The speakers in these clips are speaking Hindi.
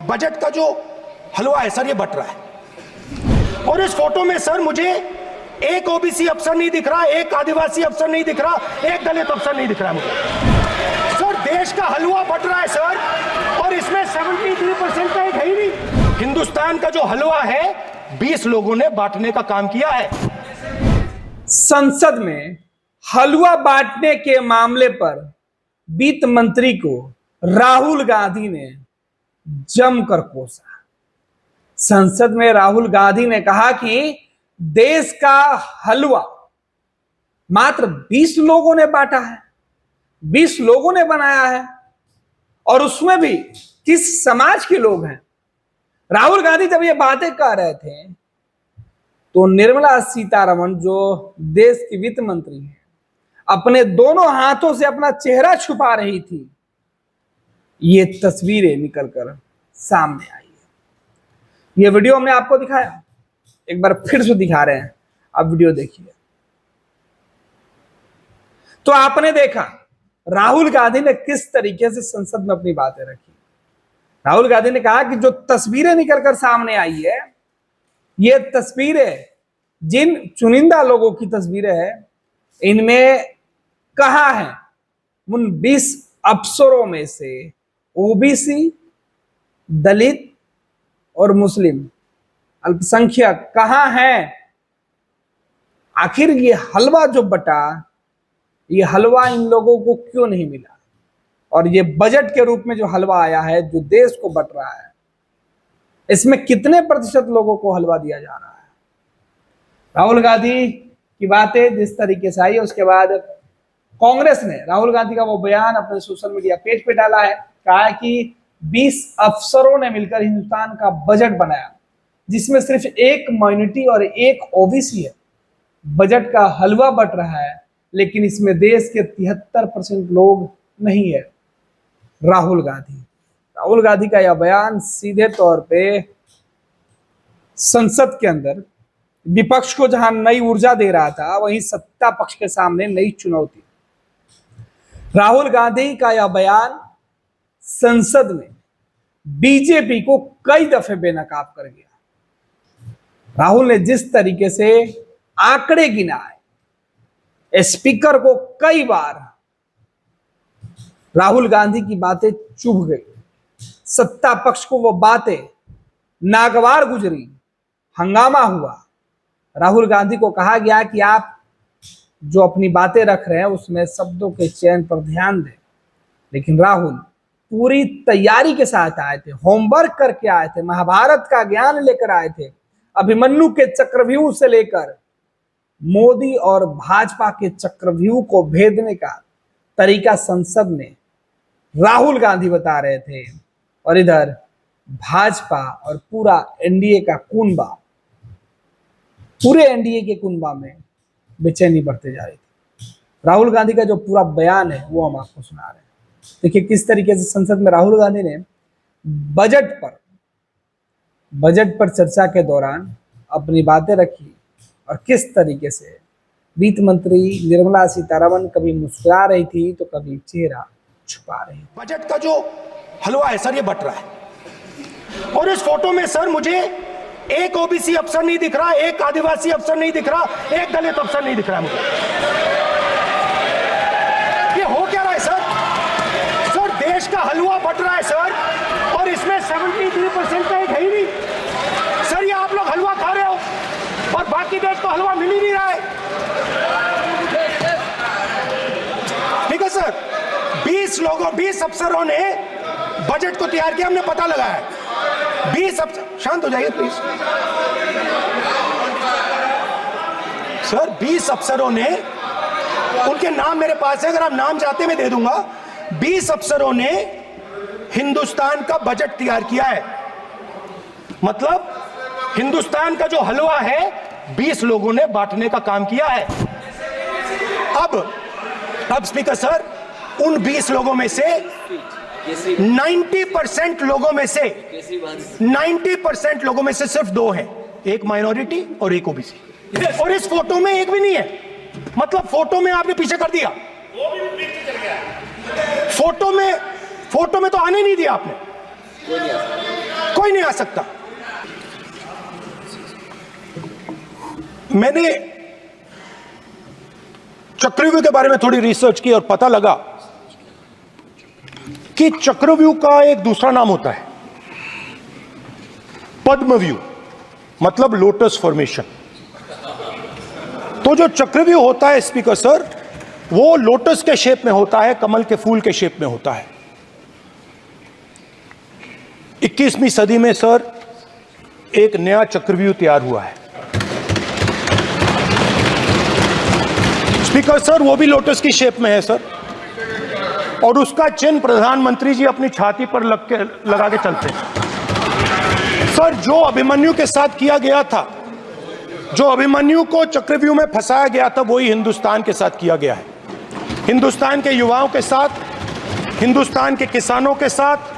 बजट का जो हलवा है सर ये बट रहा है। और इस फोटो में सर मुझे एक ओबीसी अफसर नहीं दिख रहा, एक आदिवासी अफसर नहीं दिख रहा, एक दलित अफसर नहीं दिख रहा मुझे। सर देश का हलवा बट रहा है सर, और इसमें 73% का एक है ही नहीं। हिंदुस्तान का जो हलवा है 20 लोगों ने बांटने का काम किया है। संसद में हलवा बांटने के मामले पर वित्त मंत्री को राहुल गांधी ने जमकर कोसा। संसद में राहुल गांधी ने कहा कि देश का हलवा मात्र 20 लोगों ने बांटा है, 20 लोगों ने बनाया है, और उसमें भी किस समाज के लोग हैं। राहुल गांधी जब ये बातें कर रहे थे तो निर्मला सीतारमण जो देश की वित्त मंत्री है अपने दोनों हाथों से अपना चेहरा छुपा रही थी। ये तस्वीरें निकलकर सामने आई है। ये वीडियो हमने आपको दिखाया, एक बार फिर से दिखा रहे हैं, आप वीडियो देखिए। तो आपने देखा राहुल गांधी ने किस तरीके से संसद में अपनी बातें रखी। राहुल गांधी ने कहा कि जो तस्वीरें निकलकर सामने आई है, ये तस्वीरें जिन चुनिंदा लोगों की तस्वीरें हैं, इनमें कहा है उन 20 अफसरों में से ओबीसी, दलित और मुस्लिम अल्पसंख्यक कहां हैं। आखिर ये हलवा जो बटा, ये हलवा इन लोगों को क्यों नहीं मिला, और ये बजट के रूप में जो हलवा आया है जो देश को बट रहा है, इसमें कितने प्रतिशत लोगों को हलवा दिया जा रहा है। राहुल गांधी की बातें जिस तरीके से आई, उसके बाद कांग्रेस ने राहुल गांधी का वो बयान अपने सोशल मीडिया पेज पे डाला है। कहा है कि 20 अफसरों ने मिलकर हिंदुस्तान का बजट बनाया, जिसमें सिर्फ एक माइनॉरिटी और एक ओबीसी है। बजट का हलवा बट रहा है, लेकिन इसमें देश के 73% लोग नहीं है। राहुल गांधी का यह बयान सीधे तौर पे संसद के अंदर विपक्ष को जहां नई ऊर्जा दे रहा था, वहीं सत्ता पक्ष के सामने नई चुनौती। राहुल गांधी का यह बयान संसद में बीजेपी को कई दफे बेनकाब कर गया। राहुल ने जिस तरीके से आंकड़े गिनाए, स्पीकर को कई बार राहुल गांधी की बातें चुभ गई, सत्ता पक्ष को वो बातें नागवार गुजरी, हंगामा हुआ। राहुल गांधी को कहा गया कि आप जो अपनी बातें रख रहे हैं उसमें शब्दों के चयन पर ध्यान दें। लेकिन राहुल पूरी तैयारी के साथ आए थे, होमवर्क करके आए थे, महाभारत का ज्ञान लेकर आए थे। अभिमन्यु के चक्रव्यूह से लेकर मोदी और भाजपा के चक्रव्यूह को भेदने का तरीका संसद में राहुल गांधी बता रहे थे, और इधर भाजपा और पूरा एनडीए का कुनबा, पूरे एनडीए के कुनबा में बेचैनी बढ़ते जा रही थी। राहुल गांधी का जो पूरा बयान है वो हम आपको सुना रहे हैं। देखिए किस तरीके से संसद में राहुल गांधी ने बजट पर चर्चा के दौरान अपनी बातें रखी, और किस तरीके से वित्त मंत्री निर्मला सीतारमण कभी मुस्कुरा रही थी तो कभी चेहरा छुपा रही। बजट का जो हलवा है सर ये बट रहा है, और इस फोटो में सर मुझे एक ओबीसी अफसर नहीं दिख रहा, एक आदिवासी अफसर नहीं दिख रहा, एक दलित अफसर नहीं दिख रहा मुझे। ये हो क्या रहा है सर? सर देश का हलवा बट रहा है सर, और इसमें 73% का एक है ही नहीं। सर ये आप लोग हलवा खा रहे हो और बाकी देश को हलवा मिल ही नहीं रहा है। ठीक है सर, 20 अफसरों ने बजट को तैयार किया, हमने पता लगाया। 20 अफसर, शांत हो जाइए प्लीज सर। 20 अफसरों ने, उनके नाम मेरे पास है, अगर आप नाम चाहते मैं दे दूंगा। 20 अफसरों ने हिंदुस्तान का बजट तैयार किया है। मतलब हिंदुस्तान का जो हलवा है 20 लोगों ने बांटने का काम किया है। अब स्पीकर सर, उन 20 लोगों में से 90% लोगों में से सिर्फ 2 हैं, एक माइनॉरिटी और एक ओबीसी। और इस फोटो में एक भी नहीं है। मतलब फोटो में आपने पीछे कर दिया, वो भी पीछे चल गया। फोटो में तो आने नहीं दिया आपने। कोई नहीं आ सकता। मैंने चक्रव्यूह के बारे में थोड़ी रिसर्च की और पता लगा कि चक्रव्यूह का एक दूसरा नाम होता है पद्मव्यूह, मतलब लोटस फॉर्मेशन। तो जो चक्रव्यूह होता है स्पीकर सर, वो लोटस के शेप में होता है, कमल के फूल के शेप में होता है। 21वीं सदी में सर एक नया चक्रव्यूह तैयार हुआ है स्पीकर सर, वो भी लोटस की शेप में है सर, और उसका चिन्ह प्रधानमंत्री जी अपनी छाती पर लगा के चलते हैं सर। जो अभिमन्यु के साथ किया गया था, जो अभिमन्यु को चक्रव्यूह में फंसाया गया था, वही हिंदुस्तान के साथ किया गया है। हिंदुस्तान के युवाओं के साथ, हिंदुस्तान के किसानों के साथ,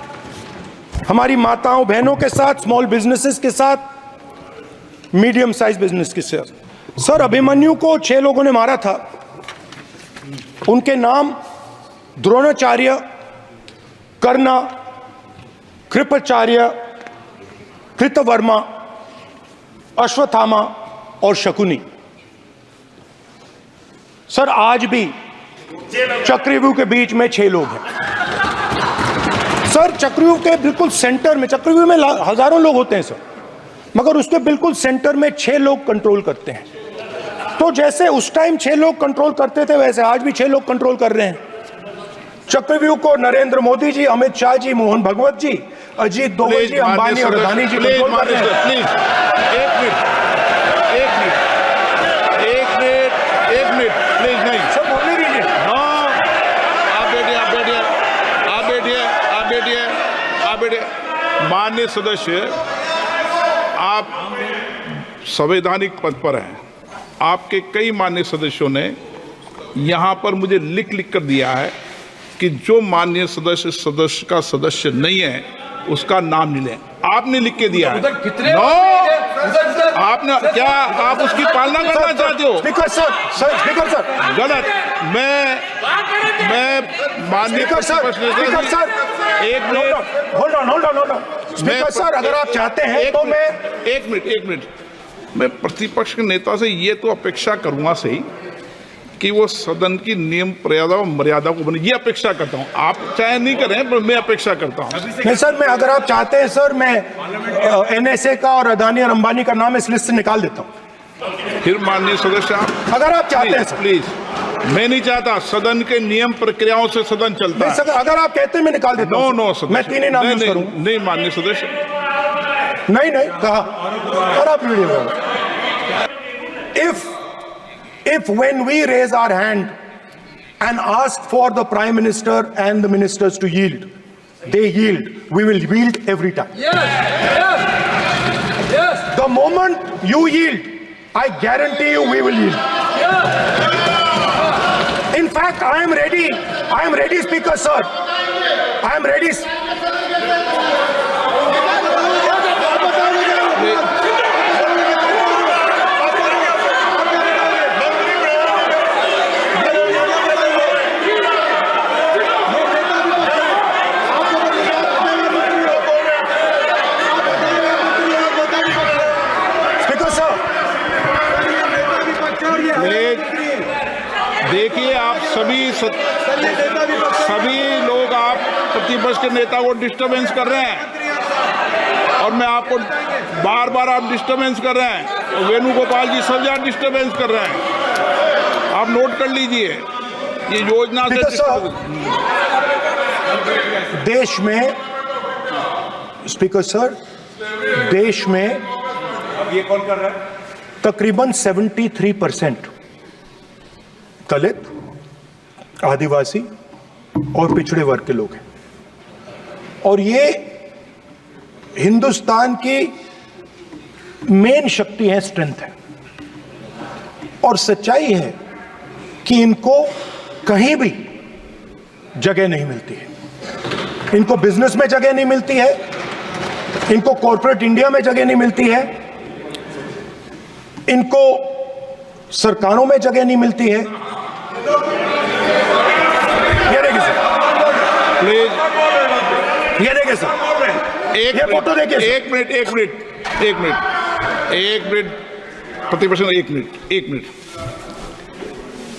हमारी माताओं बहनों के साथ, स्मॉल बिजनेसेस के साथ, मीडियम साइज बिजनेस के साथ। सर अभिमन्यु को 6 लोगों ने मारा था। उनके नाम द्रोणाचार्य, कर्ण, कृपाचार्य, कृतवर्मा, अश्वत्थामा और शकुनी। सर आज भी चक्रव्यूह के बीच में 6 लोग हैं सर। चक्रव्यूह के बिल्कुल सेंटर में, चक्रव्यूह में हजारों लोग होते हैं सर, मगर उसके बिल्कुल सेंटर में 6 लोग कंट्रोल करते हैं। तो जैसे उस टाइम 6 लोग कंट्रोल करते थे, वैसे आज भी 6 लोग कंट्रोल कर रहे हैं चक्रव्यूह को। नरेंद्र मोदी जी, अमित शाह जी, मोहन भगवत जी, अजीत दोवल जी, अंबानी और अदानी जी कंट्रोल कर रहे हैं। प्लीज एक मिनट प्लीज। नहीं सर बोलने दीजिए। हाँ, आप बैठिए। माननीय सदस्य, आप संवैधानिक पद पर हैं। आपके कई माननीय सदस्यों ने यहाँ पर मुझे लिख कर दिया है कि जो माननीय सदस्य का सदस्य नहीं है उसका नाम नहीं लें। आपने लिख के दिया है। आपने क्या, आप उसकी पालना करना चाहते हो? स्पीकर सर गलत। मैं माननीय सर एक minute hold on speaker sir, अगर आप चाहते हैं तो मैं एक मिनट मैं प्रतिपक्ष के नेता से ये तो अपेक्षा करूंगा सही कि वो सदन की नियम मर्यादा को बने, ये अपेक्षा करता हूं। आप चाहे नहीं करें, पर मैं अपेक्षा करता हूं। नहीं सर, मैं अगर आप चाहते हैं सर, मैं NSA का और अदानी और अंबानी का नाम इस लिस्ट से निकाल देता हूं। फिर माननीय सदस्य आप अगर आप चाहते हैं सर। प्लीज, मैं नहीं चाहता। सदन के नियम प्रक्रियाओं से सदन चलता है। सर, अगर आप कहते हैं मैं निकाल देता हूं। नो सदस्य, मैं 3 ही नाम यूज करूंगा। नहीं माननीय सदस्य, नहीं कहा। और आप if when we raise our hand and ask for the Prime Minister and the ministers to yield, they yield, we will yield every time. Yes. The moment you yield, I guarantee you we will yield. In fact, I am ready, Speaker sir. I am ready. देखिए, आप सभी लोग आप प्रतिपक्ष के नेता को डिस्टर्बेंस कर रहे हैं, और मैं आपको बार आप डिस्टर्बेंस कर रहे हैं, और वेणुगोपाल जी सब जगह डिस्टर्बेंस कर रहे हैं। आप नोट कर लीजिए, ये योजना से देश में, स्पीकर सर, देश में ये कौन कर रहा है, तकरीबन 73% दलित, आदिवासी और पिछड़े वर्ग के लोग हैं, और ये हिंदुस्तान की मेन शक्ति है, स्ट्रेंथ है। और सच्चाई है कि इनको कहीं भी जगह नहीं मिलती है। इनको बिजनेस में जगह नहीं मिलती है, इनको कॉर्पोरेट इंडिया में जगह नहीं मिलती है, इनको सरकारों में जगह नहीं मिलती है। ये देखिए सर, ये देखिए सर, ये फोटो देखिए। एक मिनट प्रतिपक्ष, एक मिनट।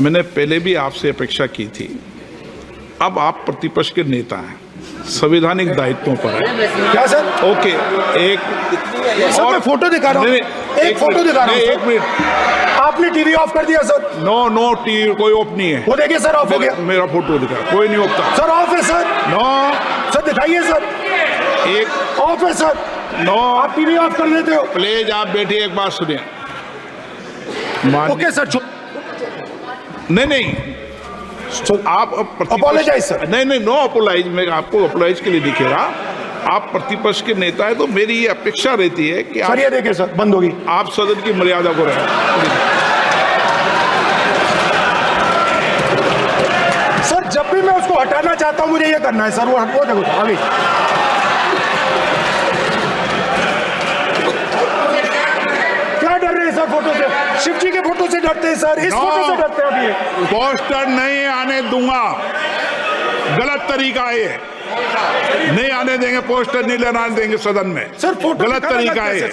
मैंने पहले भी आपसे अपेक्षा की थी, अब आप प्रतिपक्ष के नेता हैं, संवैधानिक दायित्वों पर है। क्या सर? ओके, सर मैं फोटो दिखा रहा हूँ, एक फोटो दिखा रहा हूँ। एक मिनट, आपने टीवी ऑफ कर दिया सर। नो टीवी कोई ऑफ नहीं है। वो देखिए सर, ऑफ हो गया। मेरा फोटो दिखा, कोई नहीं होता सर, ऑफ है सर। नो सर दिखाइए सर, एक ऑफ है सर। नो, आप टीवी ऑफ कर लेते हो। प्लीज आप बैठिए, एक बात सुनिए। ओके सर, नहीं आप अपोलोजाइज सर। नहीं, नो अपोलाइज। मैं आपको अपोलाइज के लिए नहीं कह रहा। आप प्रतिपक्ष के नेता है, तो मेरी ये अपेक्षा रहती है कि सर ये देखिए सर, बंद होगी। आप सदन की मर्यादा को रखें। सर जब भी मैं उसको हटाना चाहता हूं, मुझे ये करना है सर। वो देखो आगे। क्या डर रहे हैं सर फोटो से? शिव जी के फोटो से डरते हैं सर, इस फोटो से डरते हैं अभी। पोस्टर नहीं आने दूंगा, गलत तरीका है ये। नहीं आने देंगे, पोस्टर नहीं लेना देंगे सदन में। सर फोटो गलत तरीका है।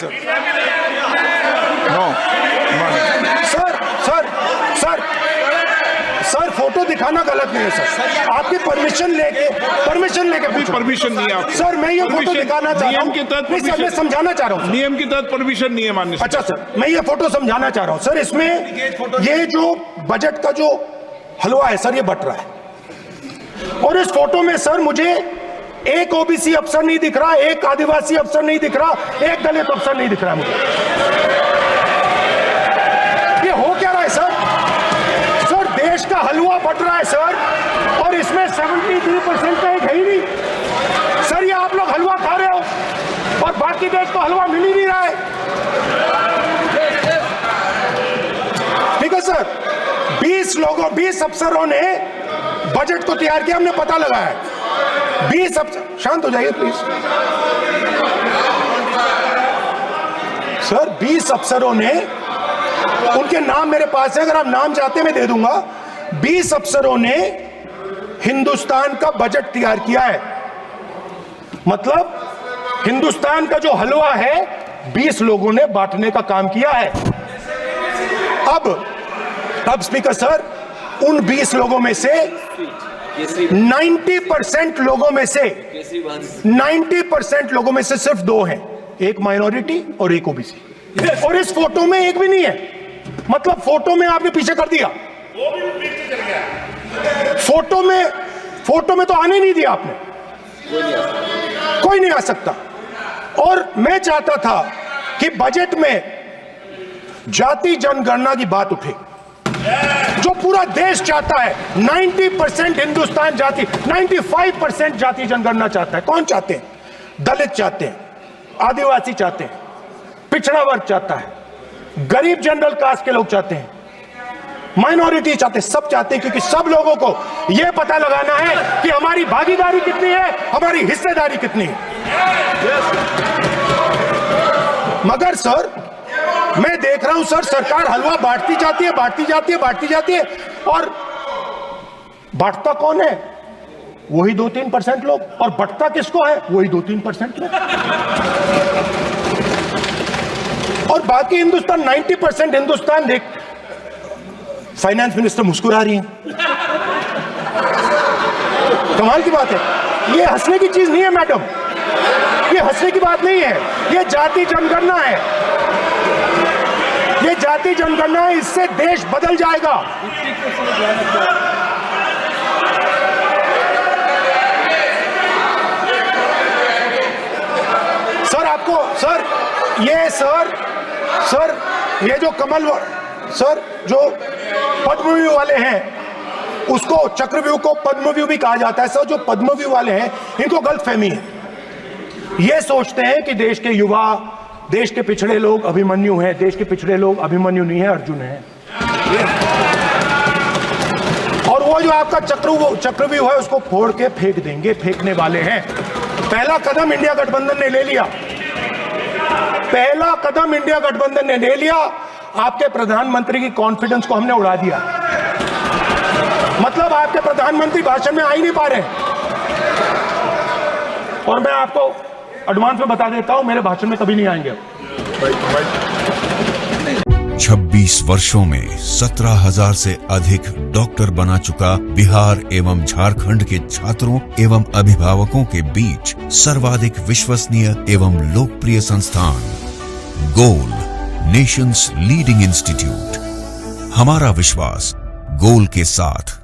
सर फोटो दिखाना गलत नहीं है सर। आपकी परमिशन लेके परमिशन नहीं है आपको। सर मैं ये फोटो दिखाना चाह रहा हूं। नियम के तहत मैं समझाना चाह रहा हूं। नियम के तहत परमिशन नहीं है माननीय। अच्छा सर, मैं ये फोटो समझाना चाह रहा हूं सर। इसमें ये जो बजट का जो हलवा है सर, ये बट रहा है। और इस फोटो में सर मुझे एक ओबीसी अफसर नहीं दिख रहा, एक आदिवासी अफसर नहीं दिख रहा, एक दलित अफसर नहीं दिख रहा मुझे। ये हो क्या रहा है सर? सर देश का हलवा बट रहा है सर, और इसमें 73% का एक है ही नहीं सर। ये आप लोग हलवा खा रहे हो और बाकी देश को हलवा मिल ही नहीं रहा है। ठीक है सर, 20 अफसरों ने बजट को तैयार किया, हमने पता लगाया है। 20 अफसर, शांत हो जाइए प्लीज सर। 20 अफसरों ने, उनके नाम मेरे पास है, अगर आप नाम चाहते मैं दे दूंगा। 20 अफसरों ने हिंदुस्तान का बजट तैयार किया है। मतलब हिंदुस्तान का जो हलवा है 20 लोगों ने बांटने का काम किया है। अब स्पीकर सर, उन 20 लोगों में से 90% लोगों में से 90% लोगों में से सिर्फ 2 हैं, एक माइनॉरिटी और एक ओबीसी। और इस फोटो में एक भी नहीं है। मतलब फोटो में आपने पीछे कर दिया, फोटो में तो आने नहीं दिया आपने। कोई नहीं आ सकता। और मैं चाहता था कि बजट में जाति जनगणना की बात उठे, जो पूरा देश चाहता है। 90% हिंदुस्तान जाति, 95% जाति जनगणना चाहता है। कौन चाहते हैं? दलित चाहते हैं, आदिवासी चाहते हैं, पिछड़ा वर्ग चाहता है, गरीब जनरल कास्ट के लोग चाहते हैं, माइनॉरिटी चाहते हैं, सब चाहते हैं। क्योंकि सब लोगों को यह पता लगाना है कि हमारी भागीदारी कितनी है, हमारी हिस्सेदारी कितनी है। मगर सर मैं देख रहा हूं सर, सरकार हलवा बांटती जाती है, और बांटता कौन है? वही 2-3% लोग, और बंटता किसको है? वही 2-3% लोग। और बाकी हिंदुस्तान, 90% हिंदुस्तान देख। फाइनेंस मिनिस्टर मुस्कुरा रही है, कमाल की बात है। ये हंसने की चीज नहीं है मैडम, ये हंसने की बात नहीं है। ये जाति जनगणना है, ये जाति जनगणना है। इससे देश बदल जाएगा। सर आपको सर ये जो कमल सर जो पद्मव्यूह वाले हैं, उसको चक्रव्यूह को पद्मव्यूह भी कहा जाता है। सर जो पद्मव्यूह वाले हैं, इनको गलतफहमी है। ये सोचते हैं कि देश के युवा, देश के पिछड़े लोग अभिमन्यु हैं। देश के पिछड़े लोग अभिमन्यु नहीं है, अर्जुन है। और वो जो आपका चक्रव्यूह है, उसको फोड़ के फेंक देंगे, फेंकने वाले हैं। पहला कदम इंडिया गठबंधन ने ले लिया, आपके प्रधानमंत्री की कॉन्फिडेंस को हमने उड़ा दिया। मतलब आपके प्रधानमंत्री भाषण में आ ही नहीं पा रहे। और मैं आपको एडवांस में बता देता हूं, मेरे भाषण में कभी नहीं आएंगे। 26 वर्षों में 17,000 से अधिक डॉक्टर बना चुका बिहार एवं झारखंड के छात्रों एवं अभिभावकों के बीच सर्वाधिक विश्वसनीय एवं लोकप्रिय संस्थान गोल, नेशंस लीडिंग इंस्टीट्यूट। हमारा विश्वास गोल के साथ।